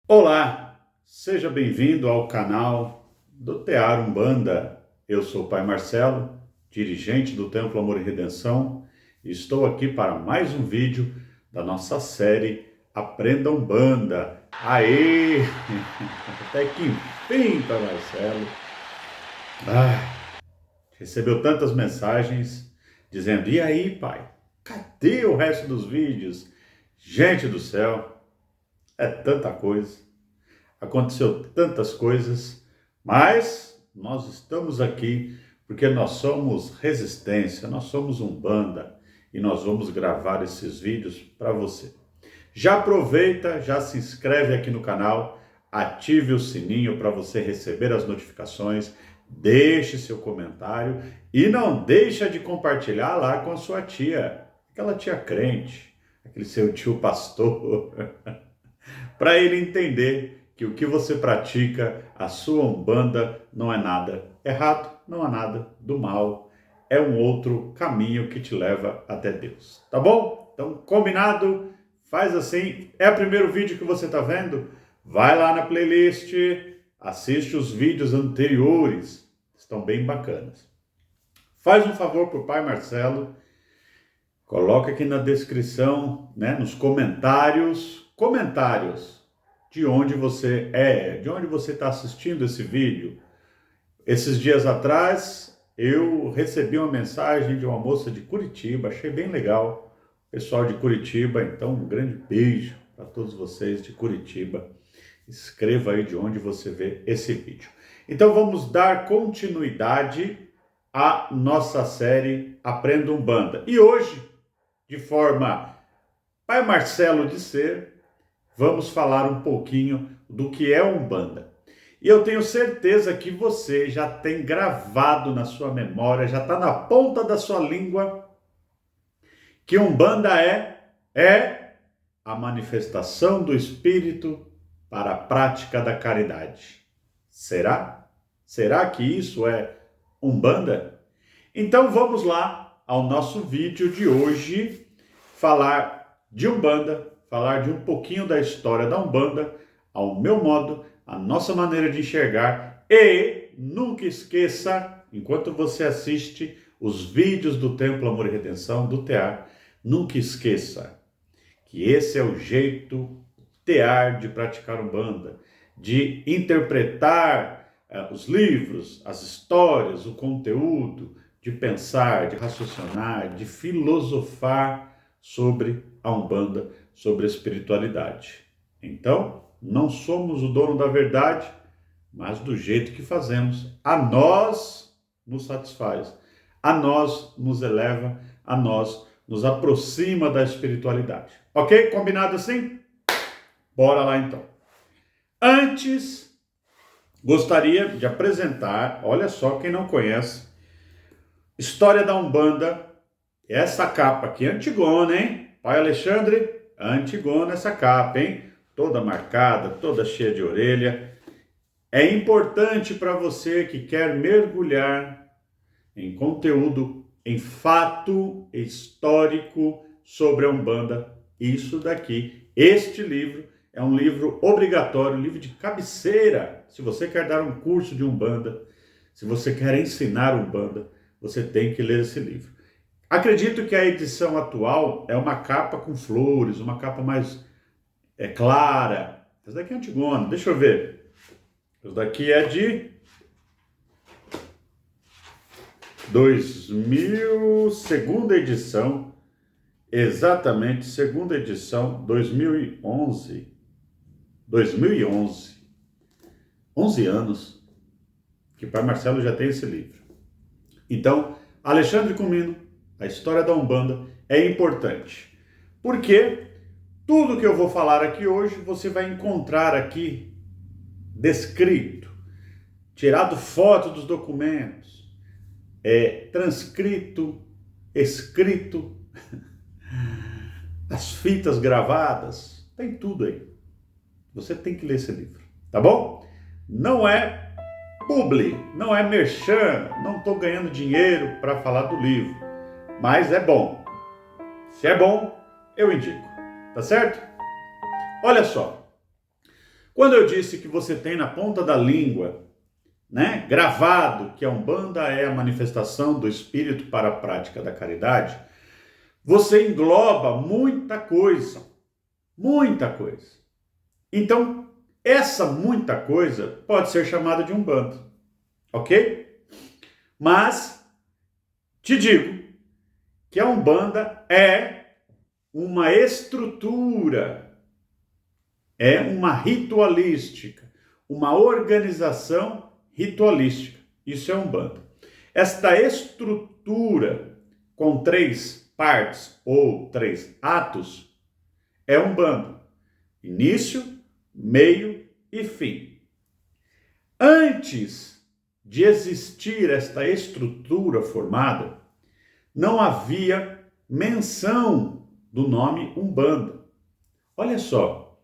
Olá, seja bem-vindo ao canal do Tear Umbanda. Eu sou o Pai Marcelo, dirigente do Templo Amor e Redenção, e estou aqui para mais um vídeo da nossa série Aprenda Umbanda. Aê! Até que enfim, Pai Marcelo. Recebeu tantas mensagens dizendo: e aí, pai? Cadê o resto dos vídeos? Gente do céu, é tanta coisa. Aconteceu tantas coisas, mas nós estamos aqui porque nós somos resistência, nós somos Umbanda e nós vamos gravar esses vídeos para você. Já aproveita, já se inscreve aqui no canal, ative o sininho para você receber as notificações, deixe seu comentário e não deixa de compartilhar lá com a sua tia, aquela tia crente, aquele seu tio pastor, para ele entender que o que você pratica, a sua Umbanda, não é nada errado, não há nada do mal, é um outro caminho que te leva até Deus, tá bom? Então, combinado? Faz assim, é o primeiro vídeo que você está vendo? Vai lá na playlist, assiste os vídeos anteriores, estão bem bacanas. Faz um favor pro Pai Marcelo, coloca aqui na descrição, nos comentários, de onde você é, de onde você está assistindo esse vídeo. Esses dias atrás, eu recebi uma mensagem de uma moça de Curitiba, achei bem legal. Pessoal de Curitiba, então um grande beijo para todos vocês de Curitiba. Escreva aí de onde você vê esse vídeo. Então vamos dar continuidade à nossa série Aprenda Umbanda. E hoje, de forma Pai Marcelo de ser, vamos falar um pouquinho do que é Umbanda. E eu tenho certeza que você já tem gravado na sua memória, já está na ponta da sua língua, que Umbanda é a manifestação do Espírito para a prática da caridade. Será? Será que isso é Umbanda? Então vamos lá ao nosso vídeo de hoje, falar de Umbanda, falar de um pouquinho da história da Umbanda, ao meu modo, a nossa maneira de enxergar. E nunca esqueça, enquanto você assiste os vídeos do Templo Amor e Redenção, do TEAR, nunca esqueça que esse é o jeito TEAR de praticar Umbanda, de interpretar os livros, as histórias, o conteúdo, de pensar, de raciocinar, de filosofar sobre a Umbanda, sobre a espiritualidade. Então, não somos o dono da verdade, mas do jeito que fazemos, a nós nos satisfaz, a nós nos eleva, a nós nos aproxima da espiritualidade. Ok? Combinado assim? Bora lá então. Antes, gostaria de apresentar, olha só quem não conhece, História da Umbanda, essa capa aqui, antigona, hein? Pai Alexandre, antigona essa capa, hein? Toda marcada, toda cheia de orelha. É importante para você que quer mergulhar em conteúdo, em fato histórico sobre a Umbanda, isso daqui, este livro é um livro obrigatório, livro de cabeceira. Se você quer dar um curso de Umbanda, se você quer ensinar Umbanda, você tem que ler esse livro. Acredito que a edição atual é uma capa com flores, uma capa mais clara. Essa daqui é antigona, deixa eu ver. Essa daqui é de 2000, segunda edição, exatamente, segunda edição, 2011. 11 anos que Pai Marcelo já tem esse livro. Então, Alexandre Comino, a história da Umbanda é importante, porque tudo que eu vou falar aqui hoje, você vai encontrar aqui descrito, tirado foto dos documentos, transcrito, escrito, as fitas gravadas, tem tudo aí. Você tem que ler esse livro, tá bom? Não é publi, não é merchan, não estou ganhando dinheiro para falar do livro, mas é bom. Se é bom, eu indico, tá certo? Olha só, Quando eu disse que você tem na ponta da língua, né, gravado, que a Umbanda é a manifestação do Espírito para a prática da caridade, você engloba muita coisa. Muita coisa. Então, essa muita coisa pode ser chamada de Umbanda. Ok? Mas, te digo que a Umbanda é uma estrutura, é uma ritualística, uma organização ritualística. Isso é Umbanda. Esta estrutura com 3 partes ou 3 atos é Umbanda. Início, meio e fim. Antes de existir esta estrutura formada, não havia menção do nome Umbanda. Olha só,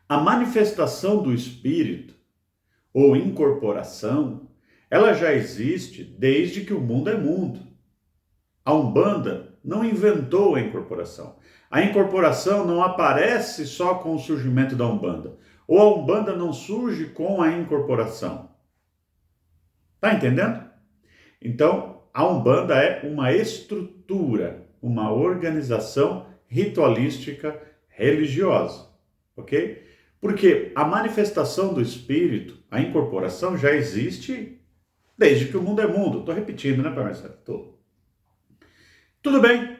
a manifestação do espírito ou incorporação, ela já existe desde que o mundo é mundo. A Umbanda não inventou a incorporação. A incorporação não aparece só com o surgimento da Umbanda. Ou a Umbanda não surge com a incorporação. Tá entendendo? Então, a Umbanda é uma estrutura, uma organização ritualística religiosa. Ok? Porque a manifestação do espírito, a incorporação, já existe desde que o mundo é mundo. Estou repetindo, né, Pai Marcelo? Tudo bem,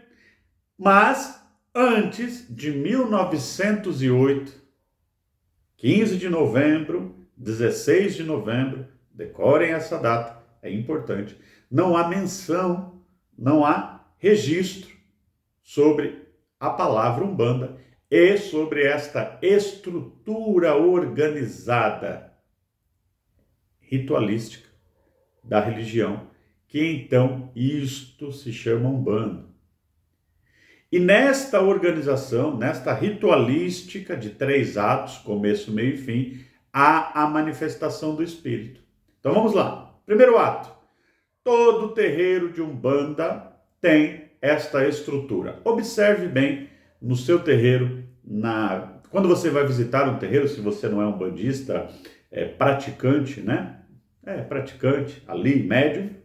mas antes de 1908, 15 de novembro, 16 de novembro, decorem essa data, é importante, não há menção, não há registro sobre a palavra Umbanda e sobre esta estrutura organizada, ritualística da religião, que então isto se chama Umbanda. E nesta organização, nesta ritualística de 3 atos, começo, meio e fim, há a manifestação do Espírito. Então vamos lá. Primeiro ato. Todo terreiro de Umbanda tem esta estrutura. Observe bem no seu terreiro, quando você vai visitar um terreiro, se você não é um bandista, praticante, né? Praticante, ali, médium,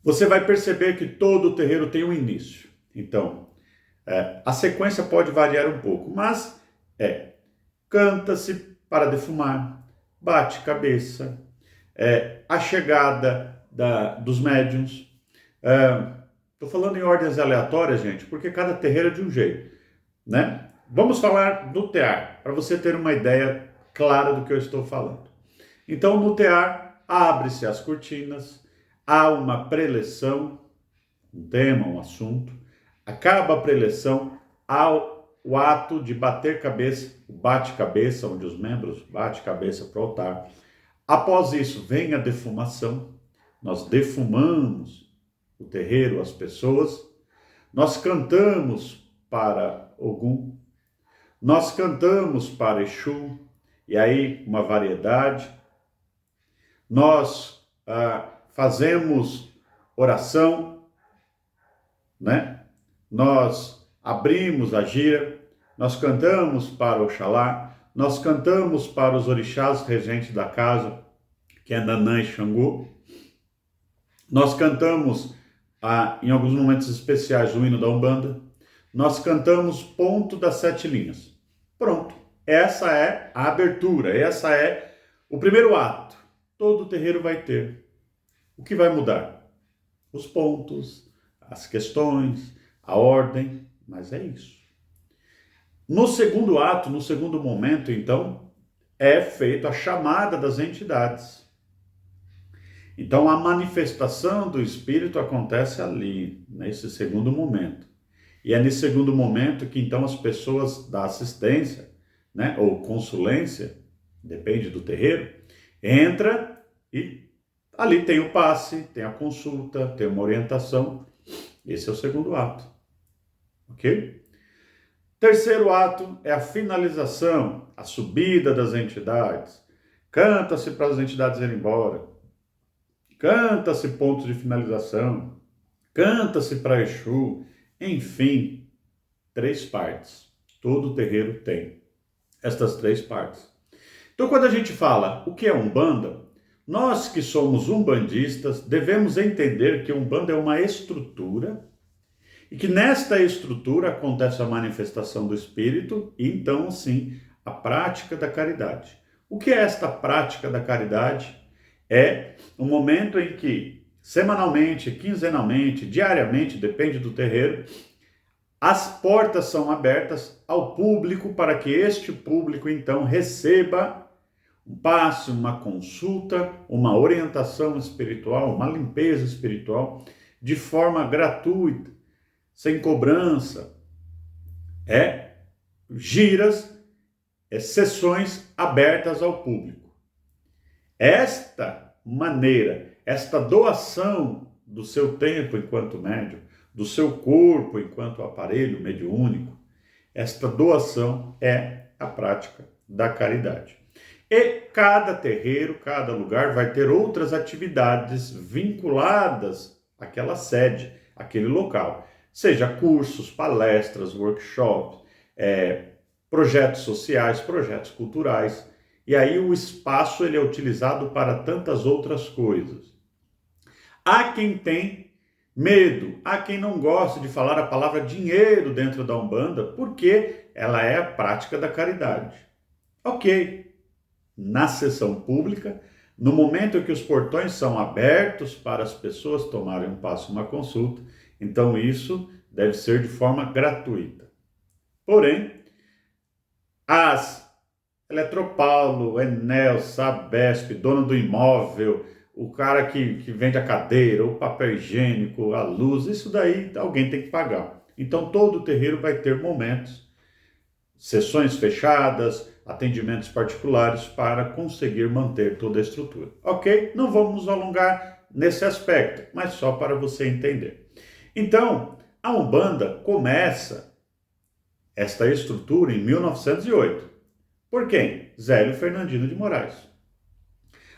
você vai perceber que todo terreiro tem um início. Então, a sequência pode variar um pouco, mas canta-se para defumar, bate cabeça, a chegada dos médiuns. Estou falando em ordens aleatórias, gente, porque cada terreiro é de um jeito, né? Vamos falar do tear, para você ter uma ideia clara do que eu estou falando. Então, no tear, abre-se as cortinas, há uma preleção, um tema, um assunto, acaba a preleção, há o ato de bater cabeça, o bate-cabeça, onde os membros batem cabeça para o altar. Após isso, vem a defumação, nós defumamos o terreiro, as pessoas, nós cantamos para Ogum, nós cantamos para Exu, e aí uma variedade, nós fazemos oração, né? Nós abrimos a gira, nós cantamos para Oxalá, nós cantamos para os orixás regentes da casa, que é Nanã e Xangô. Nós cantamos, em alguns momentos especiais, o hino da Umbanda. Nós cantamos ponto das 7 linhas. Pronto. Essa é a abertura, essa é o primeiro ato. Todo terreiro vai ter. O que vai mudar? Os pontos, as questões, a ordem, mas é isso. No segundo ato, no segundo momento, então, é feita a chamada das entidades. Então, a manifestação do Espírito acontece ali, nesse segundo momento. E é nesse segundo momento que, então, as pessoas da assistência, né, ou consulência, depende do terreiro, entra e ali tem o passe, tem a consulta, tem uma orientação. Esse é o segundo ato. Ok? Terceiro ato é a finalização, a subida das entidades. Canta-se para as entidades irem embora. Canta-se pontos de finalização. Canta-se para Exu. Enfim, 3 partes. Todo terreiro tem. estas três partes. Então, quando a gente fala o que é Umbanda, nós que somos umbandistas devemos entender que Umbanda é uma estrutura e que nesta estrutura acontece a manifestação do Espírito e então, sim, a prática da caridade. O que é esta prática da caridade? É o momento em que, semanalmente, quinzenalmente, diariamente, depende do terreiro, as portas são abertas ao público para que este público, então, receba um passe, uma consulta, uma orientação espiritual, uma limpeza espiritual, de forma gratuita, sem cobrança. Giras, sessões abertas ao público. Esta maneira, esta doação do seu tempo enquanto médium, do seu corpo enquanto aparelho mediúnico, esta doação é a prática da caridade. E cada terreiro, cada lugar vai ter outras atividades vinculadas àquela sede, àquele local. Seja cursos, palestras, workshops, projetos sociais, projetos culturais. E aí o espaço ele é utilizado para tantas outras coisas. Há quem tem medo, há quem não gosta de falar a palavra dinheiro dentro da Umbanda, porque ela é a prática da caridade. Ok. Na sessão pública, no momento em que os portões são abertos para as pessoas tomarem um passo, uma consulta, então isso deve ser de forma gratuita. Porém, as Eletropaulo, Enel, Sabesp, dono do imóvel, o cara que vende a cadeira, o papel higiênico, a luz, isso daí alguém tem que pagar. Então todo o terreiro vai ter momentos, sessões fechadas, atendimentos particulares para conseguir manter toda a estrutura. Ok? Não vamos nos alongar nesse aspecto, mas só para você entender. Então, a Umbanda começa esta estrutura em 1908. Por quem? Zélio Fernandino de Moraes.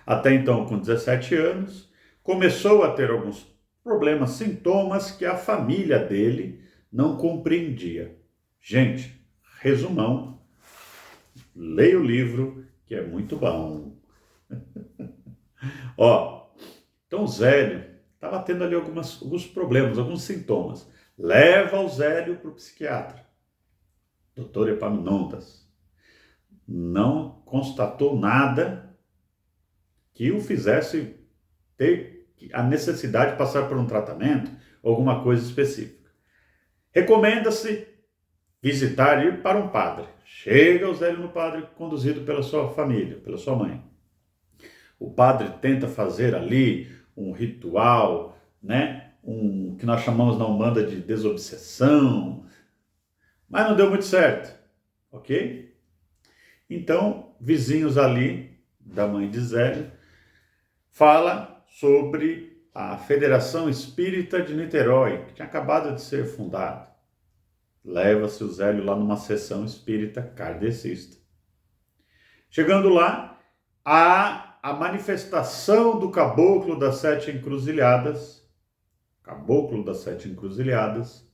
Até então, com 17 anos, começou a ter alguns problemas, sintomas que a família dele não compreendia. Gente, resumão, leia o livro, que é muito bom. Então Zélio estava tendo ali alguns problemas, alguns sintomas. Leva o Zélio para o psiquiatra, doutor Epaminondas. Não constatou nada que o fizesse ter a necessidade de passar por um tratamento, alguma coisa específica. Recomenda-se visitar, ir para um padre. Chega o Zélio no padre, conduzido pela sua família, pela sua mãe. O padre tenta fazer ali um ritual, que nós chamamos na Umbanda de desobsessão, mas não deu muito certo, ok? Então, vizinhos ali da mãe de Zélio fala sobre a Federação Espírita de Niterói, que tinha acabado de ser fundada. Leva-se o Zélio lá numa sessão espírita kardecista. Chegando lá, há a manifestação do Caboclo das Sete Encruzilhadas. Caboclo das Sete Encruzilhadas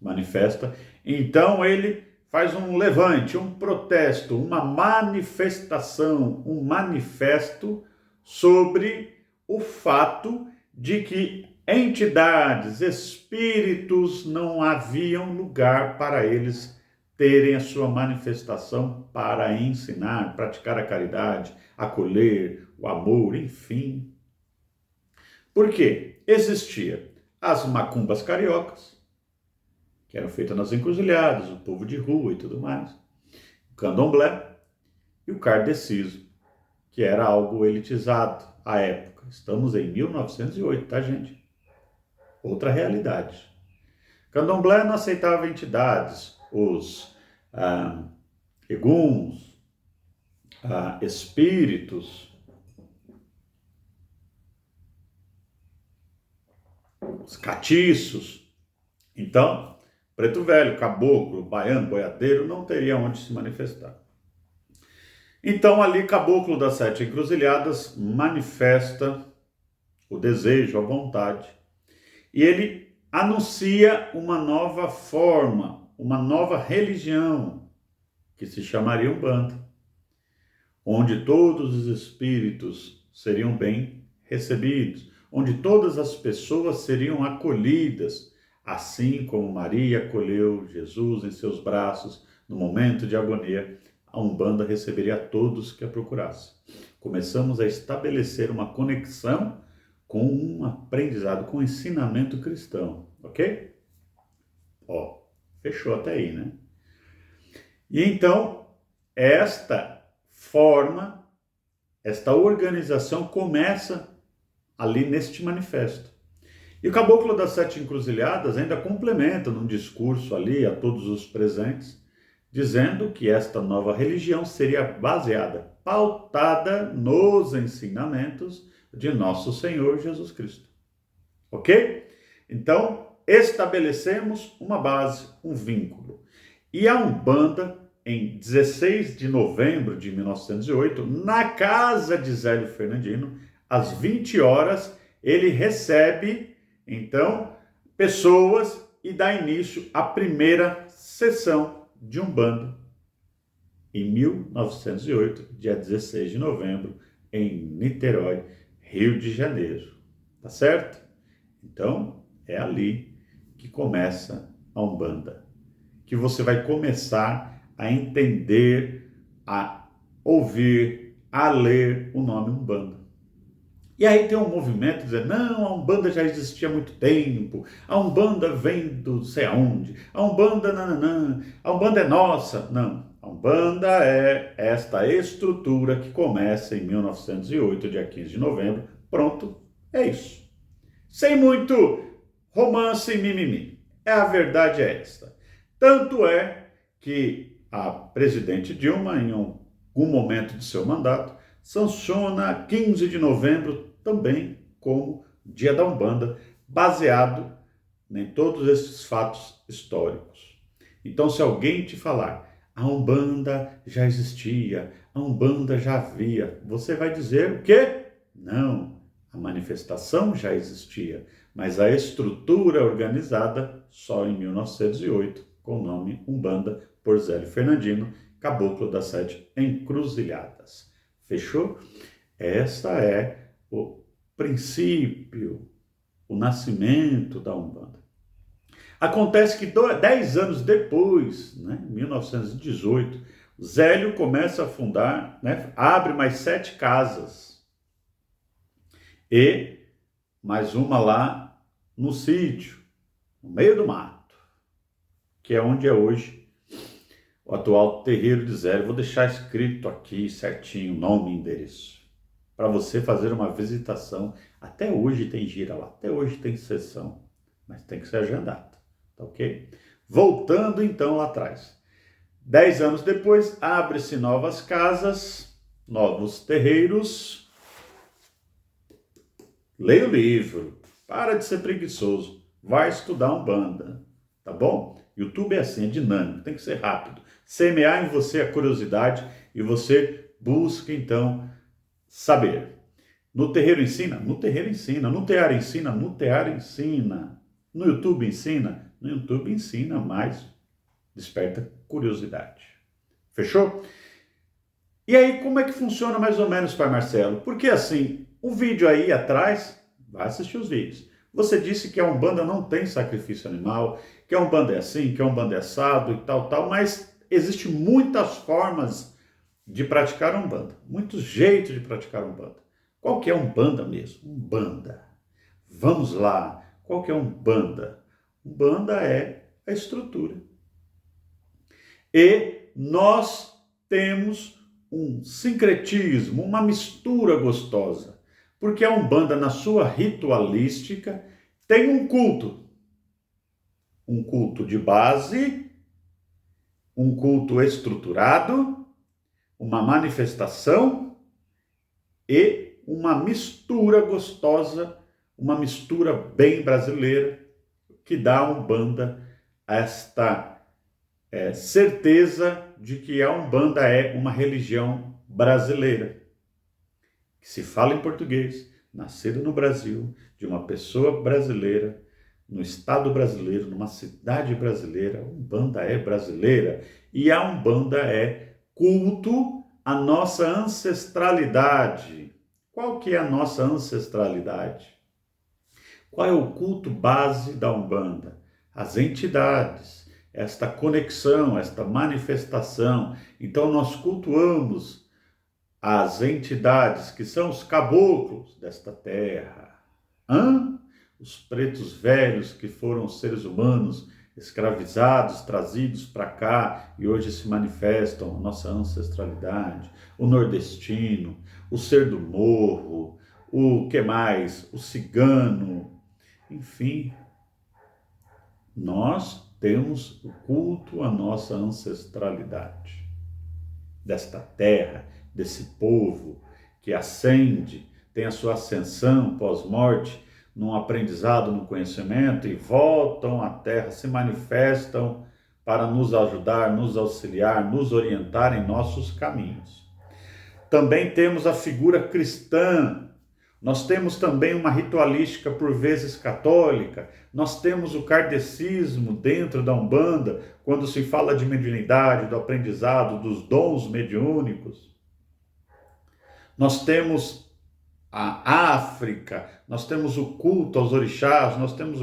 manifesta. Então ele faz um levante, um protesto, uma manifestação, um manifesto sobre o fato de que entidades, espíritos não haviam lugar para eles terem a sua manifestação para ensinar, praticar a caridade, acolher, o amor, enfim. Por quê? Existia as macumbas cariocas, que eram feitas nas encruzilhadas, o povo de rua e tudo mais, o candomblé e o kardecismo, que era algo elitizado à época. Estamos em 1908, tá, gente? Outra realidade. Candomblé não aceitava entidades, os eguns, espíritos, os catiços. Então, preto velho, caboclo, baiano, boiadeiro não teria onde se manifestar. Então, ali, Caboclo das Sete Encruzilhadas manifesta o desejo, a vontade, e ele anuncia uma nova forma, uma nova religião, que se chamaria Umbanda, onde todos os espíritos seriam bem recebidos, onde todas as pessoas seriam acolhidas, assim como Maria acolheu Jesus em seus braços no momento de agonia. A Umbanda receberia todos que a procurassem. Começamos a estabelecer uma conexão com um aprendizado, com um ensinamento cristão, ok? Ó, fechou até aí, né? E então, esta forma, esta organização começa ali neste manifesto. E o Caboclo das Sete Encruzilhadas ainda complementa num discurso ali a todos os presentes, dizendo que esta nova religião seria baseada, pautada nos ensinamentos de nosso Senhor Jesus Cristo. Ok? Então, estabelecemos uma base, um vínculo. E a Umbanda, em 16 de novembro de 1908, na casa de Zélio Fernandino, às 20 horas, ele recebe, então, pessoas e dá início à primeira sessão de Umbanda, em 1908, dia 16 de novembro, em Niterói, Rio de Janeiro. Tá certo? Então, é ali que começa a Umbanda, que você vai começar a entender, a ouvir, a ler o nome Umbanda. E aí tem um movimento dizendo, não, a Umbanda já existia há muito tempo, a Umbanda vem do sei aonde, a Umbanda nananã, a Umbanda é nossa. Não, a Umbanda é esta estrutura que começa em 1908, dia 15 de novembro. Pronto, é isso. Sem muito romance e mimimi. A verdade é esta. Tanto é que a presidente Dilma, em algum momento de seu mandato, sanciona 15 de novembro também como Dia da Umbanda, baseado em todos esses fatos históricos. Então, se alguém te falar, a Umbanda já existia, a Umbanda já havia, você vai dizer o quê? Não, a manifestação já existia, mas a estrutura organizada só em 1908, com o nome Umbanda, por Zélio Fernandino, Caboclo das Sete Encruzilhadas. Fechou? Essa é o princípio, o nascimento da Umbanda. Acontece que 10 anos depois, né, 1918, Zélio começa a fundar, né, abre mais 7 casas e mais uma lá no sítio, no meio do mato, que é onde é hoje o atual terreiro de Zélio. Vou deixar escrito aqui certinho nome e endereço, para você fazer uma visitação. Até hoje tem gira lá, até hoje tem sessão, mas tem que ser agendado, tá ok? Voltando então lá atrás. 10 anos depois, abre-se novas casas, novos terreiros. Leia o livro, para de ser preguiçoso, vai estudar Umbanda, tá bom? YouTube é assim, é dinâmico, tem que ser rápido. Semear em você a curiosidade e você busca então saber. No terreiro ensina? No terreiro ensina. No tear ensina? No tear ensina. No YouTube ensina? No YouTube ensina, mas desperta curiosidade. Fechou? E aí, como é que funciona mais ou menos, Pai Marcelo? Porque assim, o vídeo aí atrás, vai assistir os vídeos. Você disse que a Umbanda não tem sacrifício animal, que a Umbanda é assim, que a Umbanda é assado e tal, mas existem muitas formas de praticar Umbanda, muitos jeitos de praticar Umbanda. Qual que é Umbanda mesmo? Umbanda. Vamos lá. Qual que é Umbanda? Umbanda é a estrutura. E nós temos um sincretismo, uma mistura gostosa. Porque a Umbanda, na sua ritualística, tem um culto de base, um culto estruturado, uma manifestação e uma mistura gostosa, uma mistura bem brasileira, que dá à Umbanda esta certeza de que a Umbanda é uma religião brasileira, que se fala em português, nascida no Brasil, de uma pessoa brasileira, no estado brasileiro, numa cidade brasileira, a Umbanda é brasileira e a Umbanda é culto à nossa ancestralidade. Qual que é a nossa ancestralidade? Qual é o culto base da Umbanda? As entidades, esta conexão, esta manifestação. Então nós cultuamos as entidades que são os caboclos desta terra. Os pretos velhos que foram seres humanos escravizados, trazidos para cá e hoje se manifestam a nossa ancestralidade. O nordestino, o ser do morro, o que mais? O cigano. Enfim, nós temos o culto à nossa ancestralidade, desta terra, desse povo que ascende, tem a sua ascensão pós-morte, num aprendizado, no conhecimento, e voltam à terra, se manifestam para nos ajudar, nos auxiliar, nos orientar em nossos caminhos. Também temos a figura cristã. Nós temos também uma ritualística por vezes católica, nós temos o kardecismo dentro da Umbanda, quando se fala de mediunidade, do aprendizado, dos dons mediúnicos. Nós temos a África, nós temos o culto aos orixás, nós temos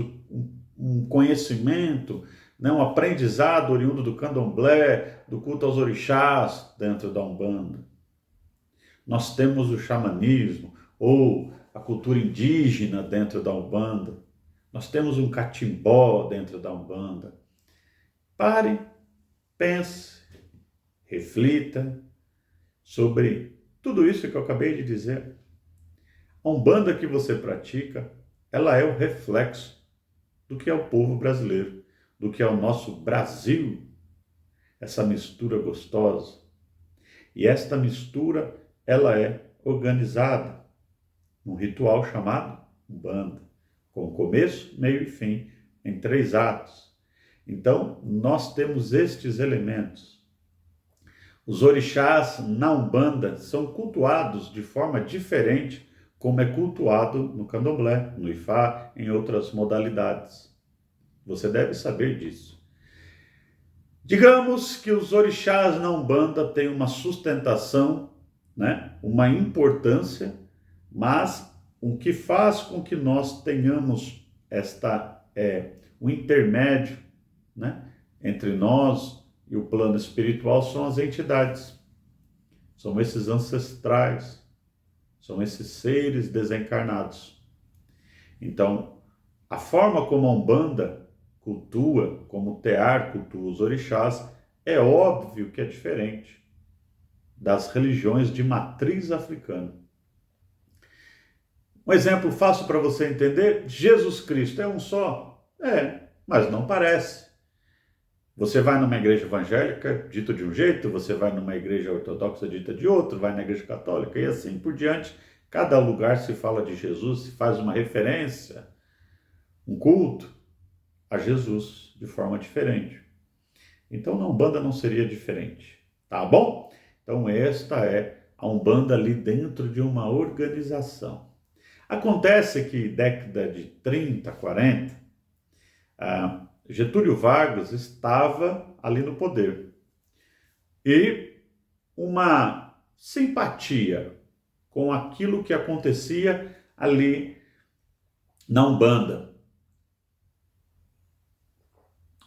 um conhecimento, né, um aprendizado oriundo do candomblé, do culto aos orixás dentro da Umbanda. Nós temos o xamanismo, ou a cultura indígena dentro da Umbanda. Nós temos um catimbó dentro da Umbanda. Pare, pense, reflita sobre tudo isso que eu acabei de dizer. A Umbanda que você pratica, ela é o reflexo do que é o povo brasileiro, do que é o nosso Brasil, essa mistura gostosa. E esta mistura, ela é organizada num ritual chamado Umbanda, com começo, meio e fim, em 3 atos. Então, nós temos estes elementos. Os orixás na Umbanda são cultuados de forma diferente, como é cultuado no candomblé, no ifá, em outras modalidades. Você deve saber disso. Digamos que os orixás na Umbanda têm uma sustentação, né, uma importância, mas o que faz com que nós tenhamos um intermédio, né, entre nós e o plano espiritual são as entidades, são esses ancestrais, são esses seres desencarnados. Então, a forma como a Umbanda cultua, como o Tear cultua os orixás, é óbvio que é diferente das religiões de matriz africana. Um exemplo fácil para você entender: Jesus Cristo é um só? É, mas não parece. Você vai numa igreja evangélica, dito de um jeito, você vai numa igreja ortodoxa, dita de outro, vai na igreja católica e assim por diante. Cada lugar se fala de Jesus, se faz uma referência, um culto a Jesus de forma diferente. Então na Umbanda não seria diferente, tá bom? Então esta é a Umbanda ali dentro de uma organização. Acontece que década de 30, 40, Getúlio Vargas estava ali no poder. E uma simpatia com aquilo que acontecia ali na Umbanda.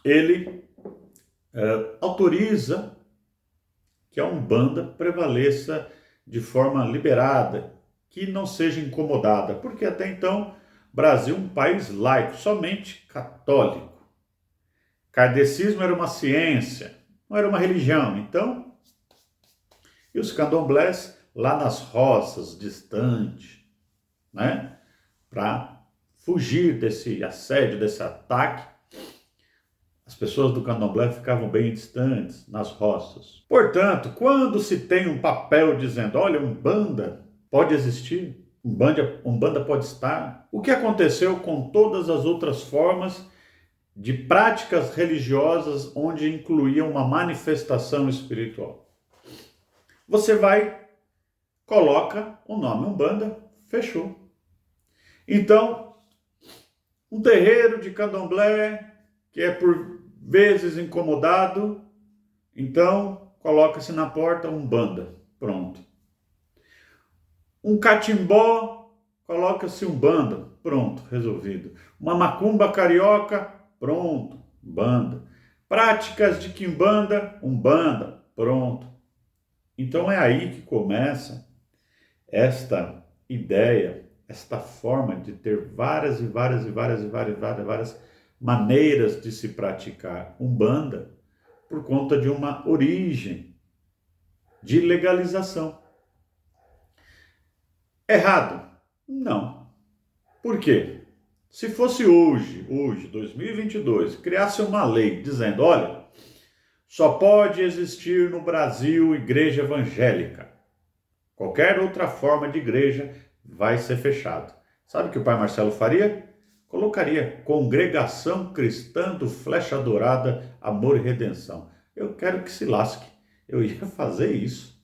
Ele autoriza que a Umbanda prevaleça de forma liberada, que não seja incomodada, porque até então Brasil é um país laico, somente católico. Kardecismo era uma ciência, não era uma religião. Então, e os candomblés lá nas roças, distante, né? Para fugir desse assédio, desse ataque, as pessoas do candomblé ficavam bem distantes, nas roças. Portanto, quando se tem um papel dizendo, olha, Umbanda pode existir, Umbanda pode estar, o que aconteceu com todas as outras formas de práticas religiosas onde incluía uma manifestação espiritual? Você vai, coloca o nome Umbanda, fechou. Então, Um terreiro de candomblé que é por vezes incomodado, então coloca-se na porta Umbanda, pronto. Um catimbó, coloca-se Umbanda, pronto, resolvido. Uma macumba carioca, pronto, Umbanda. Práticas de quimbanda, Umbanda, pronto. Então é aí que começa esta ideia, esta forma de ter várias maneiras de se praticar Umbanda por conta de uma origem de legalização. Errado? Não. Por quê? Se fosse hoje, 2022, criasse uma lei dizendo, olha, só pode existir no Brasil igreja evangélica. Qualquer outra forma de igreja vai ser fechado. Sabe o que o pai Marcelo faria? Colocaria Congregação Cristã do Flecha Dourada, Amor e Redenção. Eu quero que se lasque. Eu ia fazer isso,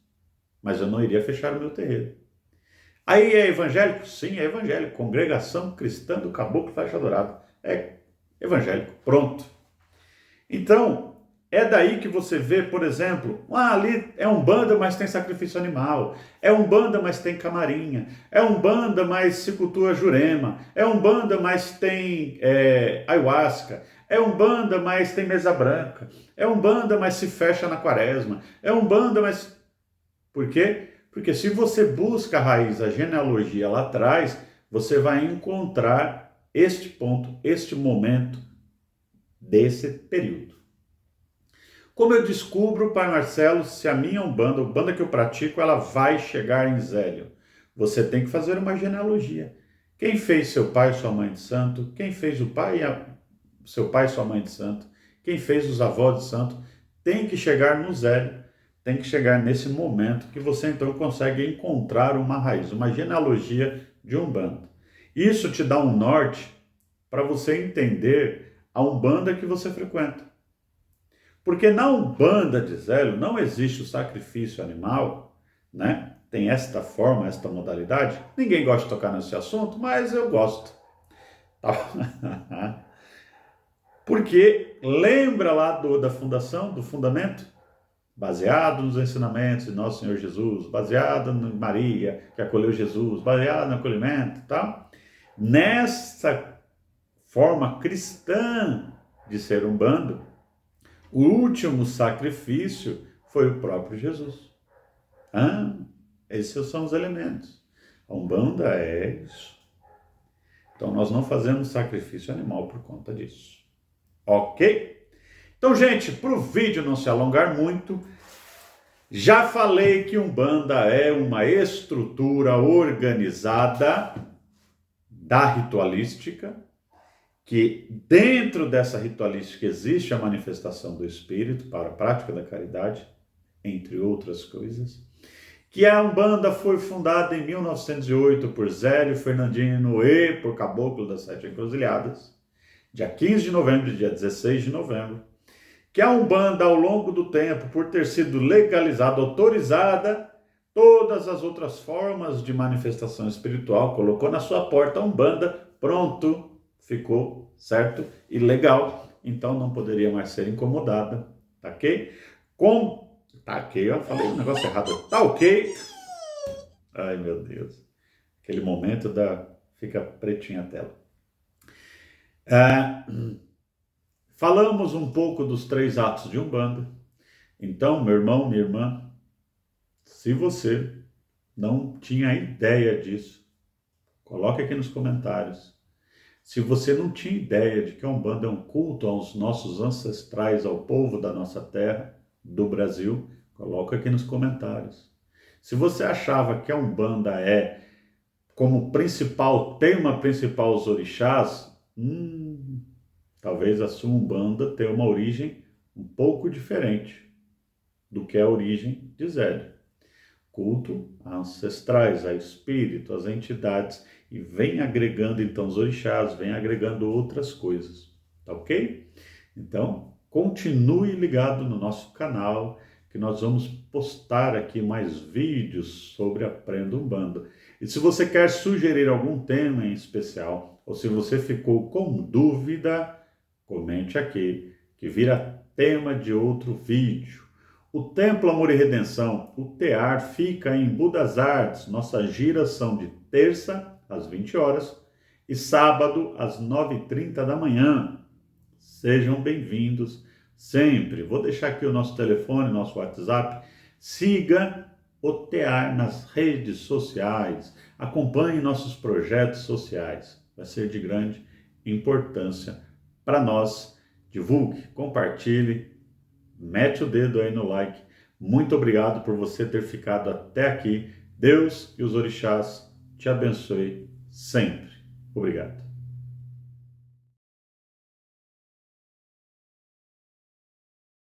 mas eu não iria fechar o meu terreiro. Aí é evangélico? Sim, é evangélico. Congregação Cristã do Caboclo Flecha Dourada. É evangélico. Pronto. Então, é daí que você vê, por exemplo, ali é Umbanda, mas tem sacrifício animal. É Umbanda, mas tem camarinha. É Umbanda, mas se cultua Jurema. É Umbanda, mas tem ayahuasca. É Umbanda, mas tem mesa branca. É Umbanda, mas se fecha na quaresma. É Umbanda, mas... Por quê? Porque se você busca a raiz, a genealogia lá atrás, você vai encontrar este ponto, este momento desse período. Como eu descubro, pai Marcelo, se a minha Umbanda, a Umbanda que eu pratico, ela vai chegar em Zélio? Você tem que fazer uma genealogia. Quem fez seu pai e sua mãe de santo? Quem fez o pai, seu pai e sua mãe de santo? Quem fez os avós de santo? Tem que chegar no Zélio. Tem que chegar nesse momento que você então consegue encontrar uma raiz, uma genealogia de Umbanda. Isso te dá um norte para você entender a Umbanda que você frequenta. Porque na Umbanda de Zélio não existe o sacrifício animal, né? Tem esta forma, esta modalidade. Ninguém gosta de tocar nesse assunto, mas eu gosto. Tá? Porque lembra lá da fundação, do fundamento? Baseado nos ensinamentos de Nosso Senhor Jesus, baseado em Maria, que acolheu Jesus, baseado no acolhimento, tá? Nessa forma cristã de ser Umbanda, o último sacrifício foi o próprio Jesus. Esses são os elementos. A Umbanda é isso. Então nós não fazemos sacrifício animal por conta disso. Ok? Então, gente, para o vídeo não se alongar muito, já falei que Umbanda é uma estrutura organizada da ritualística, que dentro dessa ritualística existe a manifestação do Espírito para a prática da caridade, entre outras coisas, que a Umbanda foi fundada em 1908 por Zélio Fernandino e por Caboclo das Sete Encruzilhadas, dia 15 de novembro e dia 16 de novembro, que a Umbanda, ao longo do tempo, por ter sido legalizada, autorizada, todas as outras formas de manifestação espiritual, colocou na sua porta a Umbanda, pronto, ficou certo e legal, então não poderia mais ser incomodada, tá ok? Tá ok, eu falei um negócio errado, tá ok? Ai, meu Deus, aquele momento fica pretinha a tela. Falamos um pouco dos 3 atos de Umbanda, então, meu irmão, minha irmã, se você não tinha ideia disso, coloque aqui nos comentários. Se você não tinha ideia de que a Umbanda é um culto aos nossos ancestrais, ao povo da nossa terra, do Brasil, coloca aqui nos comentários. Se você achava que a Umbanda como principal tema principal os orixás, talvez a sua Umbanda tenha uma origem um pouco diferente do que é a origem de Zélio. Culto a ancestrais, a espírito, as entidades, e vem agregando então os orixás, vem agregando outras coisas, tá ok? Então, continue ligado no nosso canal, que nós vamos postar aqui mais vídeos sobre Aprenda Umbanda. E se você quer sugerir algum tema em especial, ou se você ficou com dúvida, comente aqui, que vira tema de outro vídeo. O Templo Amor e Redenção, o TEAR, fica em Budas Artes. Nossas giras são de terça às 20 horas e sábado às 9h30 da manhã. Sejam bem-vindos sempre. Vou deixar aqui o nosso telefone, nosso WhatsApp. Siga o TEAR nas redes sociais. Acompanhe nossos projetos sociais. Vai ser de grande importância para nós. Divulgue, compartilhe, mete o dedo aí no like. Muito obrigado por você ter ficado até aqui. Deus e os orixás te abençoe sempre. Obrigado.